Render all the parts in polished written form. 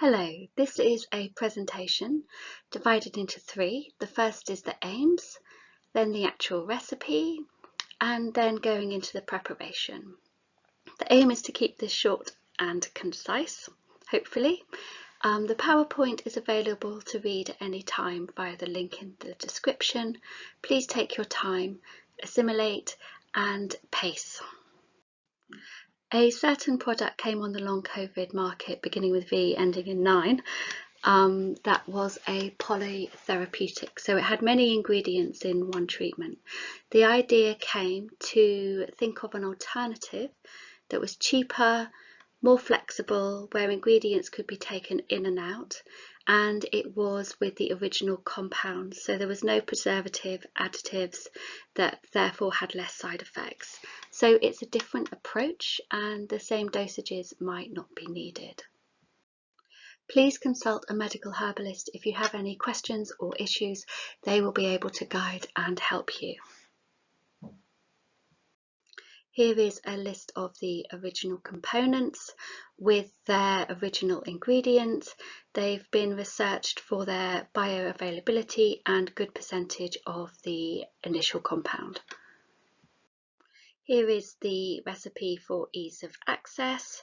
Hello, this is a presentation divided into three. The first is the aims, then the actual recipe, and then going into the preparation. The aim is to keep this short and concise, hopefully. The PowerPoint is available to read at any time via the link in the description. Please take your time, assimilate and pace. A certain product came on the long COVID market, beginning with V, ending in 9. That was a polytherapeutic, so it had many ingredients in one treatment. The idea came to think of an alternative that was cheaper, more flexible, where ingredients could be taken in and out, and it was with the original compound, so there was no preservative additives that therefore had less side effects. So it's a different approach and the same dosages might not be needed. Please consult a medical herbalist if you have any questions or issues. They will be able to guide and help you. Here is a list of the original components with their original ingredients. They've been researched for their bioavailability and good percentage of the initial compound. Here is the recipe for ease of access.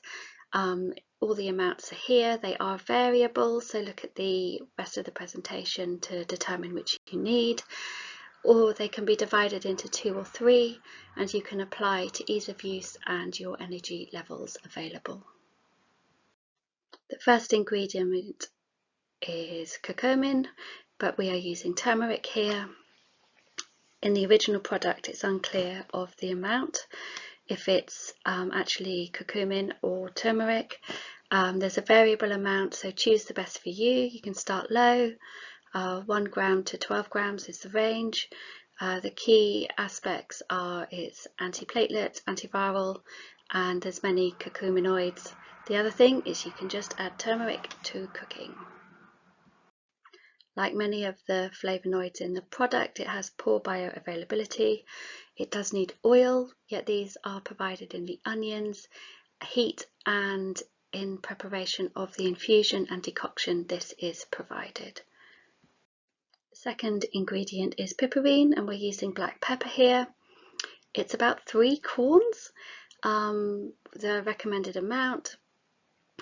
All the amounts are here. They are variable, so look at the rest of the presentation to determine which you need. Or they can be divided into 2 or 3, and you can apply to ease of use and your energy levels available. The first ingredient is curcumin, but we are using turmeric here. In the original product, it's unclear of the amount, if it's actually curcumin or turmeric. There's a variable amount, so choose the best for you. You can start low. 1 gram to 12 grams is the range. The key aspects are it's antiplatelet, antiviral, and there's many curcuminoids. The other thing is you can just add turmeric to cooking. Like many of the flavonoids in the product, it has poor bioavailability. It does need oil, yet these are provided in the onions, heat, and in preparation of the infusion and decoction, this is provided. The second ingredient is piperine, and we're using black pepper here. It's about 3 corns, the recommended amount.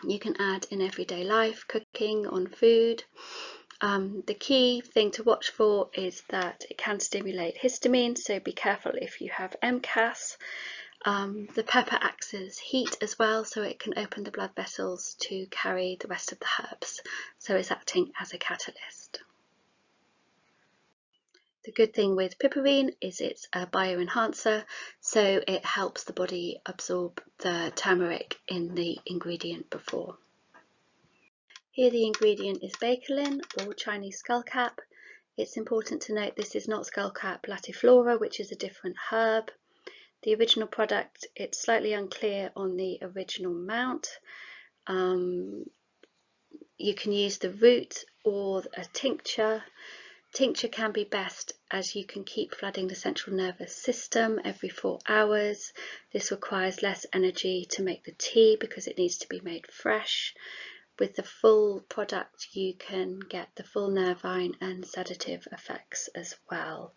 You can add in everyday life, cooking, on food. The key thing to watch for is that it can stimulate histamine, so be careful if you have MCAS. The pepper acts as heat as well, so it can open the blood vessels to carry the rest of the herbs, so it's acting as a catalyst. The good thing with piperine is it's a bioenhancer, so it helps the body absorb the turmeric in the ingredient before. Here the ingredient is bakelin, or Chinese skullcap. It's important to note this is not skullcap latiflora, which is a different herb. The original product, it's slightly unclear on the original amount. You can use the root or a tincture. Tincture can be best as you can keep flooding the central nervous system every 4 hours. This requires less energy to make the tea because it needs to be made fresh. With the full product, you can get the full nervine and sedative effects as well.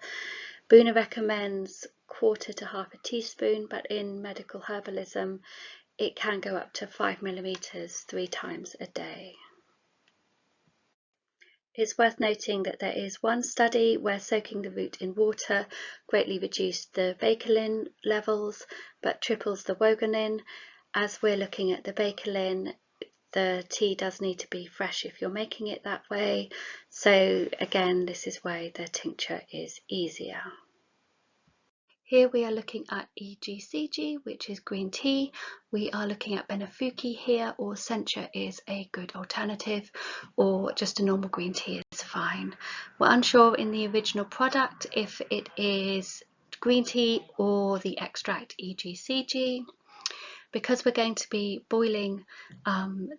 Boona recommends 1/4 to 1/2 teaspoon, but in medical herbalism, it can go up to 5 millimeters 3 times a day. It's worth noting that there is one study where soaking the root in water greatly reduced the bakelin levels, but triples the woganin. As we're looking at the bakelin, the tea does need to be fresh if you're making it that way. So again, this is why the tincture is easier. Here we are looking at EGCG, which is green tea. We are looking at Benefuki here, or Sencha is a good alternative, or just a normal green tea is fine. We're unsure in the original product if it is green tea or the extract EGCG. Because we're going to be boiling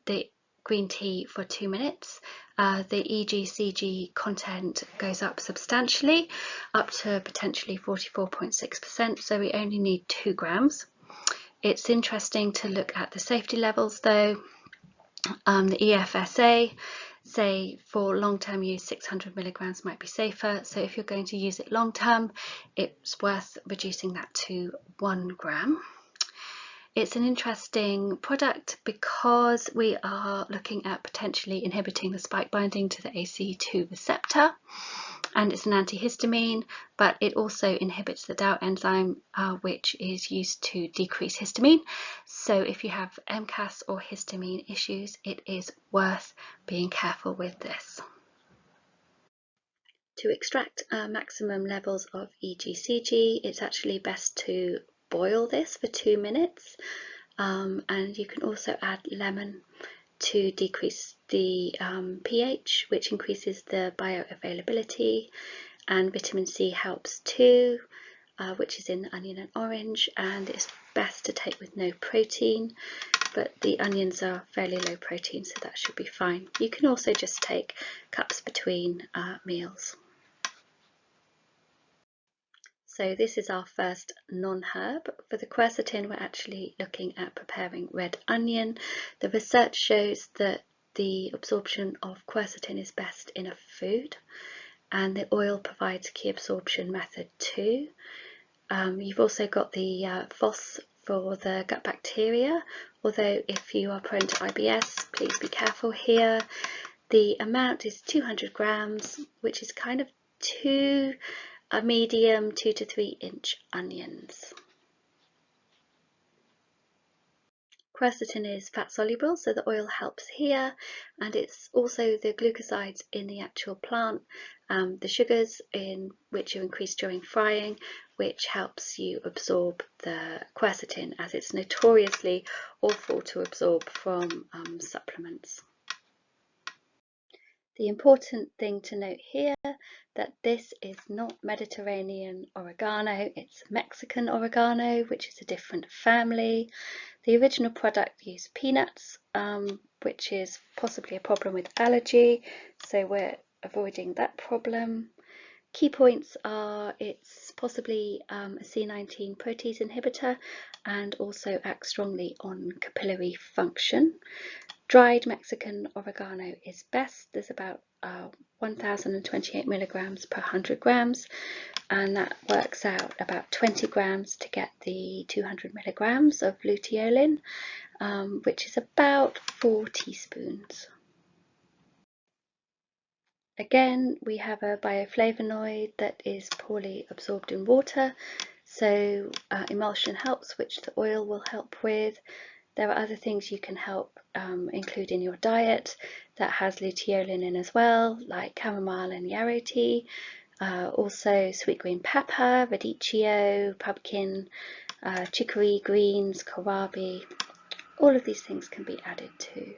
the green tea for 2 minutes, the EGCG content goes up substantially, up to potentially 44.6%, so we only need 2 grams. It's interesting to look at the safety levels though. The EFSA say for long-term use 600 milligrams might be safer, so if you're going to use it long-term, it's worth reducing that to 1 gram. It's an interesting product because we are looking at potentially inhibiting the spike binding to the ACE2 receptor, and it's an antihistamine, but it also inhibits the DAO enzyme, which is used to decrease histamine. So if you have MCAS or histamine issues, it is worth being careful with this. To extract maximum levels of EGCG, it's actually best to boil this for 2 minutes, and you can also add lemon to decrease the pH, which increases the bioavailability, and vitamin C helps too, which is in the onion and orange, and it's best to take with no protein, but the onions are fairly low protein, so that should be fine. You can also just take cups between meals. So this is our first non-herb. For the quercetin, we're actually looking at preparing red onion. The research shows that the absorption of quercetin is best in a food, and the oil provides a key absorption method too. You've also got the FOS for the gut bacteria, although if you are prone to IBS, please be careful here. The amount is 200 grams, which is kind of a medium 2 to 3 inch onions. Quercetin is fat soluble, so the oil helps here, and it's also the glucosides in the actual plant, the sugars in which are increased during frying, which helps you absorb the quercetin, as it's notoriously awful to absorb from supplements. The important thing to note here that this is not Mediterranean oregano, it's Mexican oregano, which is a different family. The original product used peanuts, which is possibly a problem with allergy, so we're avoiding that problem. Key points are it's possibly a C19 protease inhibitor and also acts strongly on capillary function. Dried Mexican oregano is best. There's about 1028 milligrams per 100 grams, and that works out about 20 grams to get the 200 milligrams of luteolin, which is about 4 teaspoons. Again, we have a bioflavonoid that is poorly absorbed in water, so emulsion helps, which the oil will help with. There are other things you can help include in your diet that has luteolin in as well, like chamomile and yarrow tea, also sweet green pepper, radicchio, pumpkin, chicory, greens, kohlrabi. All of these things can be added too.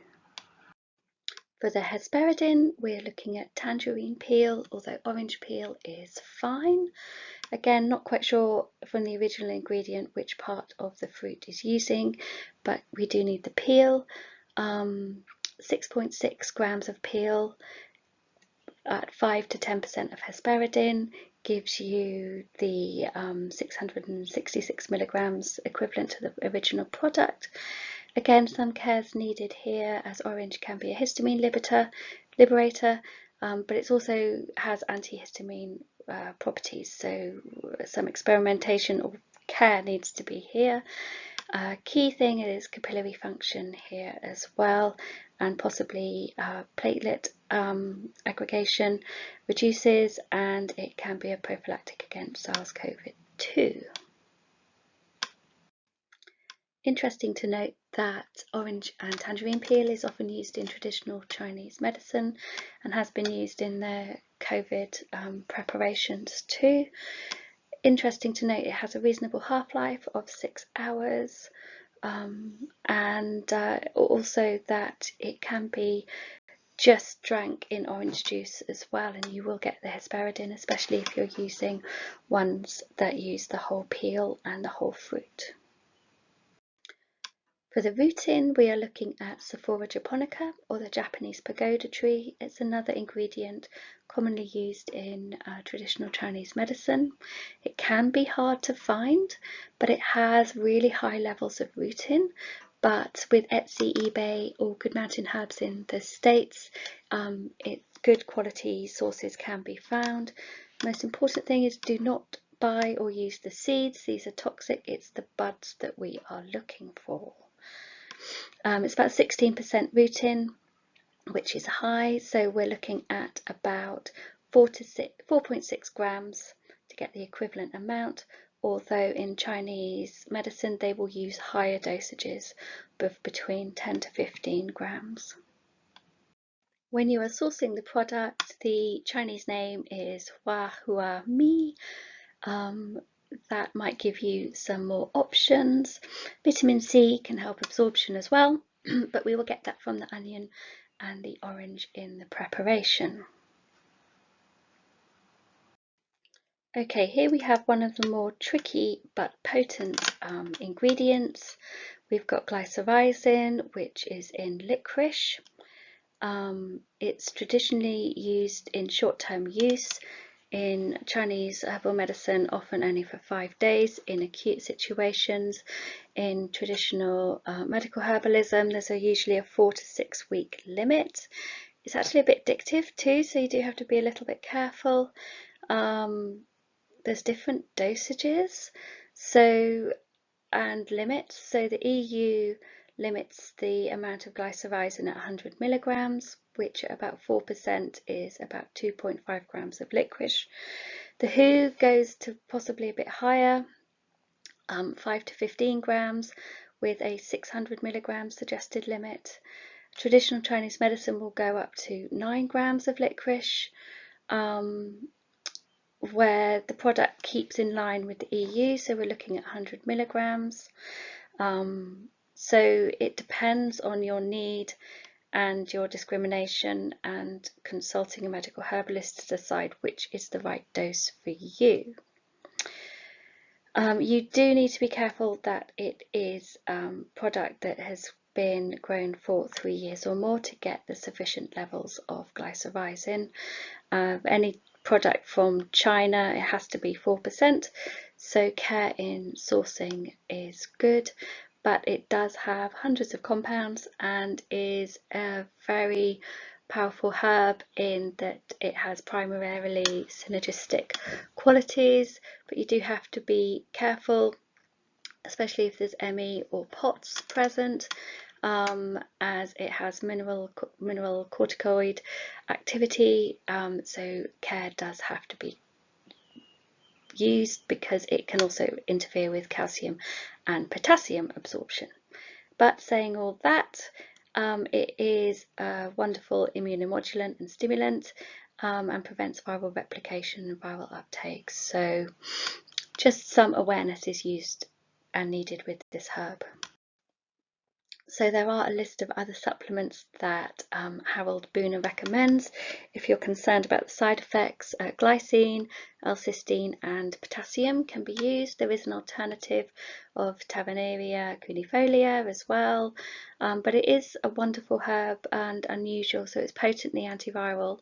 For the hesperidin, we're looking at tangerine peel, although orange peel is fine. Again, not quite sure from the original ingredient which part of the fruit is using, but we do need the peel. 6.6 grams of peel at 5 to 10% of hesperidin gives you the 666 milligrams equivalent to the original product. Again, some care is needed here, as orange can be a histamine liberator, but it also has antihistamine properties, so some experimentation or care needs to be here. Key thing is capillary function here as well, and possibly platelet aggregation reduces, and it can be a prophylactic against SARS-CoV-2. Interesting to note that orange and tangerine peel is often used in traditional Chinese medicine and has been used in their COVID preparations too. Interesting to note it has a reasonable half-life of 6 hours, and also that it can be just drank in orange juice as well, and you will get the hesperidin, especially if you're using ones that use the whole peel and the whole fruit. For the rootin, we are looking at Sophora japonica, or the Japanese pagoda tree. It's another ingredient commonly used in traditional Chinese medicine. It can be hard to find, but it has really high levels of rootin, but with Etsy, eBay or Good Mountain Herbs in the States, good quality sources can be found. The most important thing is do not buy or use the seeds. These are toxic. It's the buds that we are looking for. It's about 16% rootin, which is high, so we're looking at about 4.6 grams to get the equivalent amount, although in Chinese medicine they will use higher dosages of between 10 to 15 grams. When you are sourcing the product, the Chinese name is Hua Hua Mi. That might give you some more options. Vitamin C can help absorption as well, but we will get that from the onion and the orange in the preparation. Okay, here we have one of the more tricky but potent ingredients. We've got glycyrrhizin, which is in licorice. It's traditionally used in short-term use in Chinese herbal medicine, often only for 5 days in acute situations. In traditional medical herbalism, there's usually a 4 to 6 week limit. It's actually a bit addictive too, so you do have to be a little bit careful. There's different dosages and limits. So the EU limits the amount of glycyrrhizin at 100 milligrams, which at about 4% is about 2.5 grams of licorice. The WHO goes to possibly a bit higher, 5 to 15 grams, with a 600 milligram suggested limit. Traditional Chinese medicine will go up to 9 grams of licorice, where the product keeps in line with the EU, so we're looking at 100 milligrams. So it depends on your need and your discrimination, and consulting a medical herbalist to decide which is the right dose for you. You do need to be careful that it is product that has been grown for 3 years or more to get the sufficient levels of glycyrrhizin. Any product from China, it has to be 4%, so care in sourcing is good, but it does have hundreds of compounds and is a very powerful herb in that it has primarily synergistic qualities, but you do have to be careful, especially if there's ME or POTS present, as it has mineral corticoid activity, so care does have to be used because it can also interfere with calcium and potassium absorption. But saying all that, it is a wonderful immunomodulant and stimulant, and prevents viral replication and viral uptake. So just some awareness is used and needed with this herb. So there are a list of other supplements that Harold Booner recommends if you're concerned about the side effects. Glycine, L-cysteine and potassium can be used. There is an alternative of Taverneria cunifolia as well, but it is a wonderful herb and unusual, so it's potently antiviral,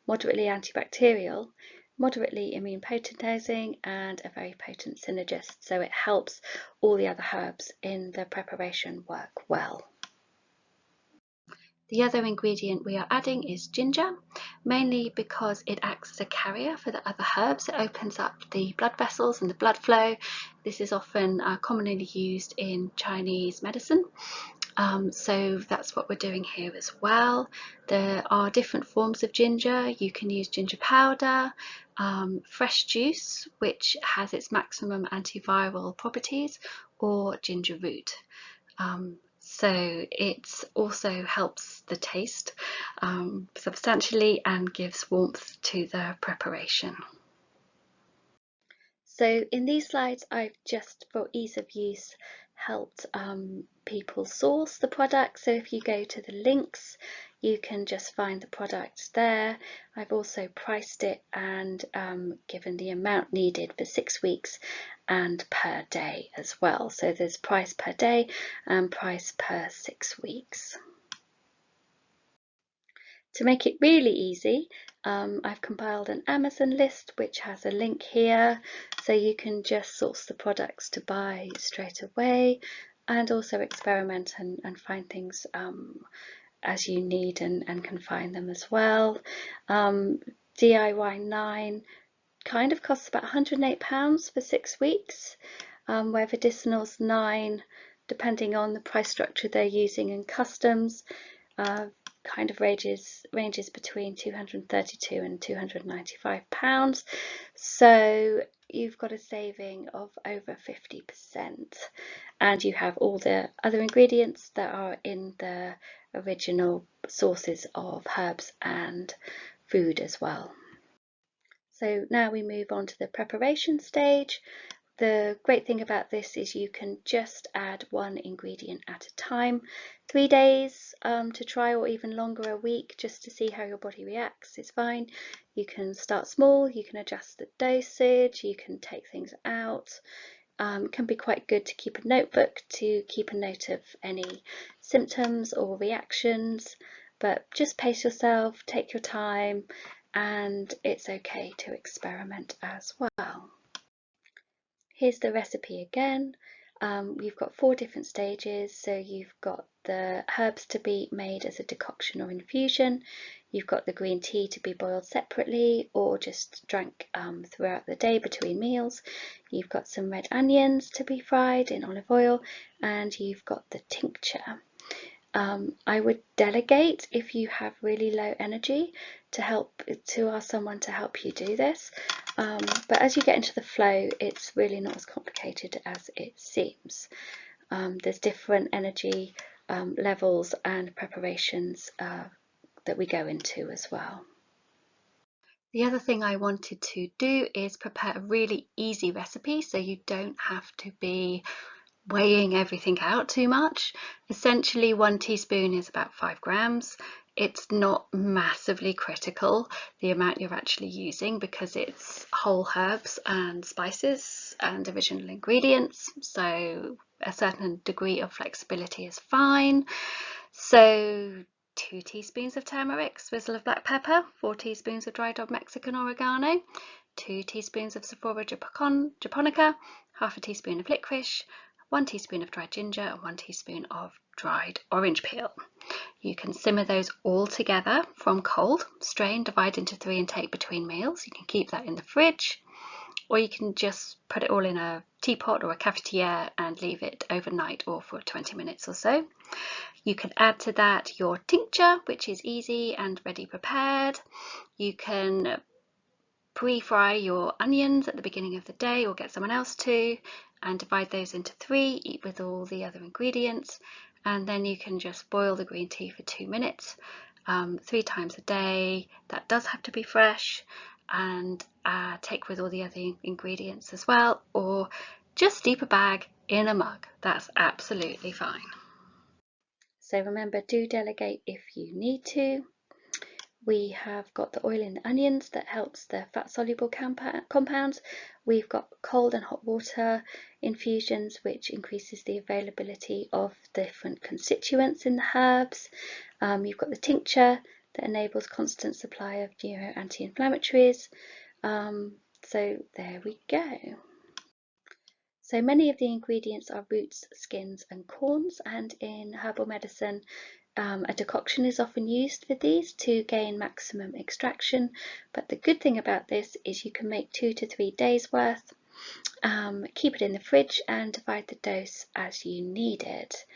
moderately antibacterial, moderately immune potentizing, and a very potent synergist, so it helps all the other herbs in the preparation work well. The other ingredient we are adding is ginger, mainly because it acts as a carrier for the other herbs. It opens up the blood vessels and the blood flow. This is often commonly used in Chinese medicine. So that's what we're doing here as well. There are different forms of ginger. You can use ginger powder, fresh juice, which has its maximum antiviral properties, or ginger root. So it also helps the taste substantially and gives warmth to the preparation. So in these slides, I've just, for ease of use, helped people source the product. So if you go to the links, you can just find the product there. I've also priced it and given the amount needed for 6 weeks and per day as well. So there's price per day and price per 6 weeks. To make it really easy, I've compiled an Amazon list which has a link here, so you can just source the products to buy straight away. and also experiment and find things as you need and can find them as well. DIY10 kind of costs about £108 for 6 weeks, where Medicinal's 9, depending on the price structure they're using in customs, kind of ranges between £232 and £295. So you've got a saving of over 50%, and you have all the other ingredients that are in the original sources of herbs and food as well. So now we move on to the preparation stage. The great thing about this is you can just add one ingredient at a time. 3 days to try, or even longer, a week, just to see how your body reacts is fine. You can start small, you can adjust the dosage, you can take things out. It can be quite good to keep a notebook to keep a note of any symptoms or reactions, but just pace yourself, take your time, and it's okay to experiment as well. Here's the recipe again. We've got 4 different stages. So you've got the herbs to be made as a decoction or infusion. You've got the green tea to be boiled separately or just drank throughout the day between meals. You've got some red onions to be fried in olive oil, and you've got the tincture. I would delegate if you have really low energy to ask someone to help you do this. But as you get into the flow, it's really not as complicated as it seems. There's different energy levels and preparations that we go into as well. The other thing I wanted to do is prepare a really easy recipe, so you don't have to be weighing everything out too much. Essentially 1 teaspoon is about 5 grams. It's not massively critical the amount you're actually using because it's whole herbs and spices and original ingredients, so a certain degree of flexibility is fine. So 2 teaspoons of turmeric, swizzle of black pepper, 4 teaspoons of dried Mexican oregano, 2 teaspoons of Sephora japonica, half a teaspoon of licorice, 1 teaspoon of dried ginger and 1 teaspoon of dried orange peel. You can simmer those all together from cold, strain, divide into 3 and take between meals. You can keep that in the fridge, or you can just put it all in a teapot or a cafetiere and leave it overnight or for 20 minutes or so. You can add to that your tincture, which is easy and ready prepared. You can pre-fry your onions at the beginning of the day or get someone else to, and divide those into 3, eat with all the other ingredients, and then you can just boil the green tea for 2 minutes 3 times a day. That does have to be fresh, and take with all the other ingredients as well, or just steep a bag in a mug. That's absolutely fine. So remember, do delegate if you need to. We have got the oil in the onions that helps the fat-soluble compounds. We've got cold and hot water infusions, which increases the availability of different constituents in the herbs. You've got the tincture that enables constant supply of anti-inflammatories. So there we go. So many of the ingredients are roots, skins and corns, and in herbal medicine a decoction is often used for these to gain maximum extraction, but the good thing about this is you can make 2 to 3 days worth, keep it in the fridge and divide the dose as you need it.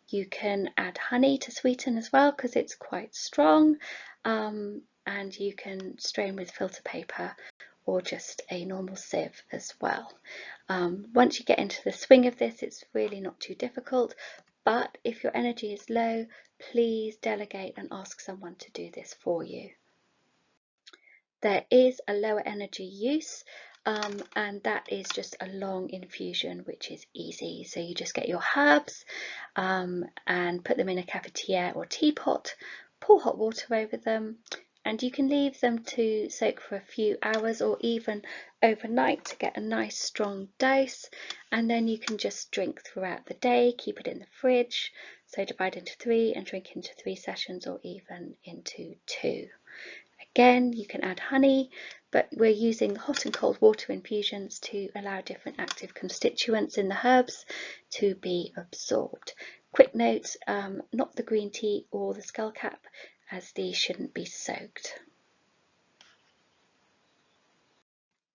You can add honey to sweeten as well because it's quite strong, and you can strain with filter paper or just a normal sieve as well. Once you get into the swing of this, it's really not too difficult, but if your energy is low, please delegate and ask someone to do this for you. There is a lower energy use, and that is just a long infusion, which is easy. So you just get your herbs and put them in a cafetiere or teapot, pour hot water over them, and you can leave them to soak for a few hours or even overnight to get a nice strong dose, and then you can just drink throughout the day. Keep it in the fridge, so divide into 3 and drink into 3 sessions or even into 2. Again, you can add honey, but we're using hot and cold water infusions to allow different active constituents in the herbs to be absorbed. Quick note, not the green tea or the skullcap, as these shouldn't be soaked.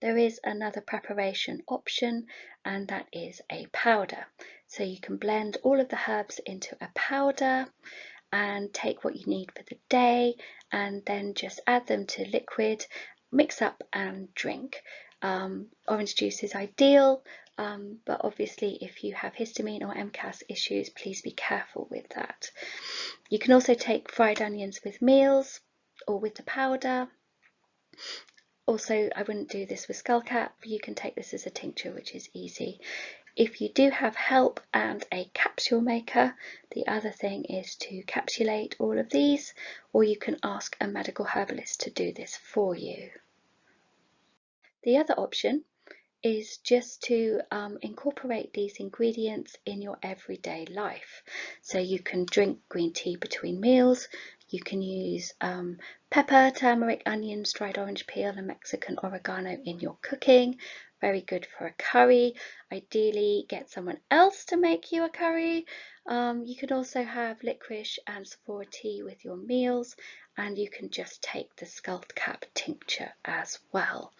There is another preparation option, and that is a powder. So you can blend all of the herbs into a powder and take what you need for the day, and then just add them to liquid, mix up and drink. Orange juice is ideal, but obviously if you have histamine or MCAS issues, please be careful with that. You can also take fried onions with meals or with the powder. Also, I wouldn't do this with skullcap. You can take this as a tincture, which is easy. If you do have help and a capsule maker, the other thing is to capsulate all of these, or you can ask a medical herbalist to do this for you. The other option is just to incorporate these ingredients in your everyday life. So you can drink green tea between meals, you can use pepper, turmeric, onions, dried orange peel and Mexican oregano in your cooking. Very good for a curry. Ideally get someone else to make you a curry. You can also have licorice and saffora tea with your meals, and you can just take the skullcap tincture as well.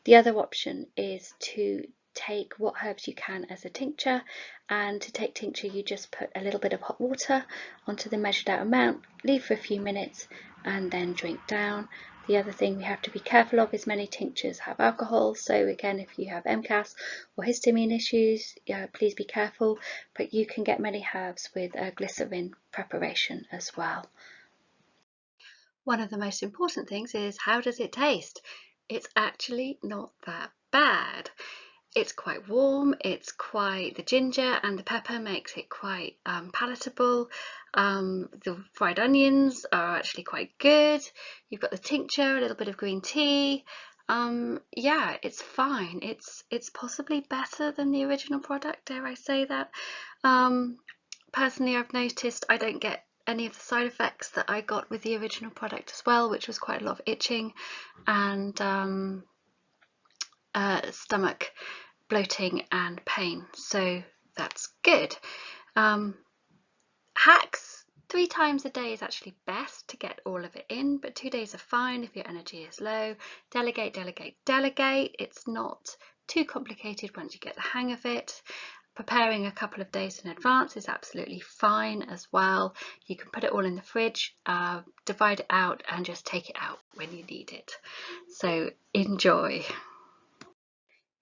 The other option is to take what herbs you can as a tincture, and to take tincture you just put a little bit of hot water onto the measured out amount, leave for a few minutes and then drink down. The other thing we have to be careful of is many tinctures have alcohol, so again if you have MCAS or histamine issues, please be careful, but you can get many herbs with a glycerin preparation as well. One of the most important things is, how does it taste? It's actually not that bad. It's quite warm, the ginger and the pepper makes it quite palatable. The fried onions are actually quite good. You've got the tincture, a little bit of green tea. Yeah, it's fine. It's possibly better than the original product, dare I say that. Personally, I've noticed I don't get any of the side effects that I got with the original product as well, which was quite a lot of itching and stomach bloating and pain, so that's good. Hacks: 3 times a day is actually best to get all of it in, but 2 days are fine if your energy is low. Delegate, delegate, delegate. It's not too complicated once you get the hang of it. Preparing a couple of days in advance is absolutely fine as well. You can put it all in the fridge, divide it out and just take it out when you need it. So enjoy.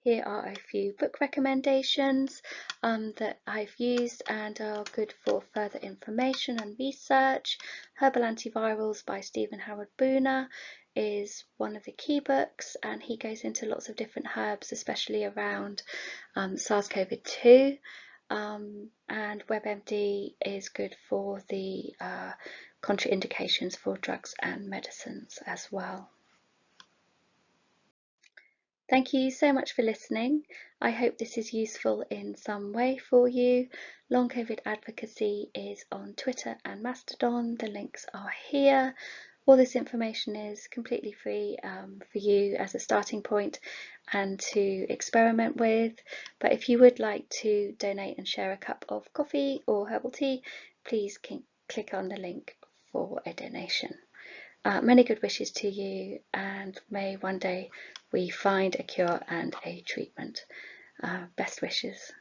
Here are a few book recommendations that I've used and are good for further information and research. Herbal Antivirals by Stephen Howard Booner is one of the key books, and he goes into lots of different herbs, especially around SARS-CoV-2, and WebMD is good for the contraindications for drugs and medicines as well. Thank you so much for listening. I hope this is useful in some way for you. Long COVID Advocacy is on Twitter and Mastodon. The links are here. All this information is completely free for you as a starting point and to experiment with. But if you would like to donate and share a cup of coffee or herbal tea, please click on the link for a donation. Many good wishes to you, and may one day we find a cure and a treatment. Best wishes.